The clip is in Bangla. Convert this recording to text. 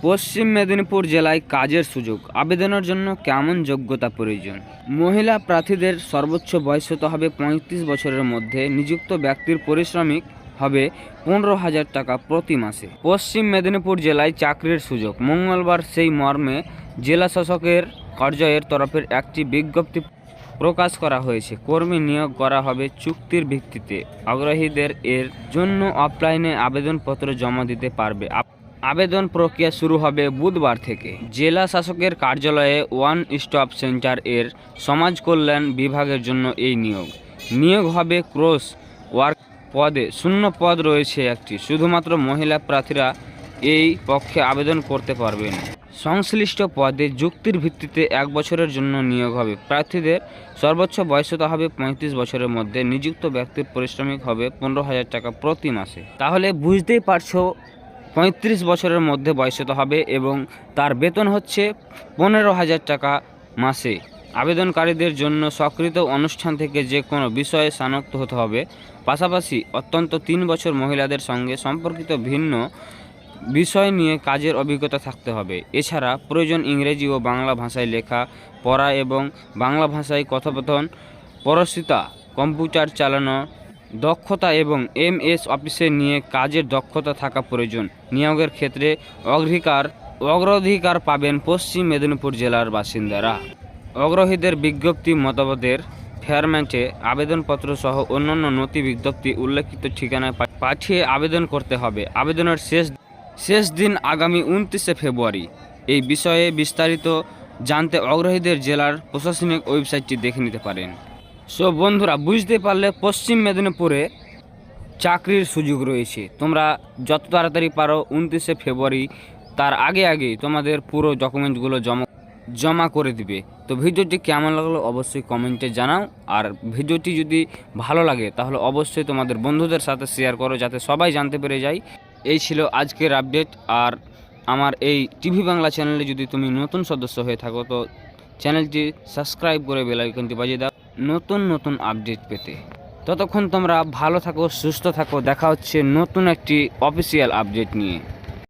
পশ্চিম মেদিনীপুর জেলায় কাজের সুযোগ আবেদনের জন্য কেমন যোগ্যতা প্রয়োজন? মহিলা প্রার্থীদের সর্বোচ্চ বয়স হতে হবে ৩৫ বছরের মধ্যে। নিযুক্ত ব্যক্তির পারিশ্রমিক হবে ১৫,০০০ টাকা প্রতি মাসে। পশ্চিম মেদিনীপুর জেলায় চাকরির সুযোগ। মঙ্গলবার সেই মর্মে জেলা শাসকের কার্যালয়ের তরফে একটি বিজ্ঞপ্তি প্রকাশ করা হয়েছে। কর্মী নিয়োগ করা হবে চুক্তির ভিত্তিতে। আগ্রহীদের এর জন্য অফলাইনে আবেদনপত্র জমা দিতে পারবে। আবেদন প্রক্রিয়া শুরু হবে বুধবার থেকে। জেলা শাসকের কার্যালয়ে ওয়ান স্টপ সেন্টার এর সমাজ কল্যাণ বিভাগের জন্য এই নিয়োগ হবে ক্রস ওয়ার্ক পদে। শূন্য পদ রয়েছে একটি। শুধুমাত্র মহিলা প্রার্থীরা এই পক্ষে আবেদন করতে পারবেন। সংশ্লিষ্ট পদে যুক্তির ভিত্তিতে 1 বছরের জন্য নিয়োগ হবে। প্রার্থীদের সর্বোচ্চ বয়স হতে হবে 35 বছরের মধ্যে। নিযুক্ত ব্যক্তির পারিশ্রমিক হবে 15,০০০ টাকা প্রতি মাসে। তাহলে বুঝতেই পারছো, 35 বছরের মধ্যে বয়স হতে হবে এবং তার বেতন হচ্ছে 15,০০০ টাকা মাসে। আবেদনকারীদের জন্য স্বীকৃত অনুষ্ঠান থেকে যে কোনো বিষয়ে স্নাতক হতে হবে। পাশাপাশি অন্তত 3 বছর মহিলাদের সঙ্গে সম্পর্কিত ভিন্ন বিষয় নিয়ে কাজের অভিজ্ঞতা থাকতে হবে। এছাড়া প্রয়োজন ইংরেজি ও বাংলা ভাষায় লেখা পড়া এবং বাংলা ভাষায় কথোপকথন, পারদর্শিতা, কম্পিউটার চালানো দক্ষতা এবং MS অফিসে নিয়ে কাজের দক্ষতা থাকা প্রয়োজন। নিয়োগের ক্ষেত্রে অগ্রাধিকার পাবেন পশ্চিম মেদিনীপুর জেলার বাসিন্দারা। আগ্রহীদের বিজ্ঞপ্তি মোতাবেক ফরম্যাটে আবেদনপত্র সহ অন্যান্য নথি বিজ্ঞপ্তি উল্লেখিত ঠিকানায় পাঠিয়ে আবেদন করতে হবে। আবেদনের শেষ দিন আগামী 29 ফেব্রুয়ারি। এই বিষয়ে বিস্তারিত জানতে আগ্রহীদের জেলার প্রশাসনিক ওয়েবসাইটটি দেখে নিতে পারেন। সো বন্ধুরা, বুঝতে পারলে পশ্চিম মেদিনীপুরে চাকরির সুযোগ রয়েছে। তোমরা যত তাড়াতাড়ি পারো 29 ফেব্রুয়ারি তার আগে তোমাদের পুরো ডকুমেন্টগুলো জমা করে দিবে। তো ভিডিওটি কেমন লাগলো অবশ্যই কমেন্টে জানাও। আর ভিডিওটি যদি ভালো লাগে তাহলে অবশ্যই তোমাদের বন্ধুদের সাথে শেয়ার করো, যাতে সবাই জানতে পেরে যায়। এই ছিল আজকের আপডেট। আর আমার এই টিভি বাংলা চ্যানেলে যদি তুমি নতুন সদস্য হয়ে থাকো তো চ্যানেলটি সাবস্ক্রাইব করে বেল আইকনটি বাজিয়ে দাও নতুন আপডেট পেতে। ততক্ষণ তোমরা ভালো থাকো, সুস্থ থাকো। দেখা হচ্ছে নতুন একটি অফিসিয়াল আপডেট নিয়ে।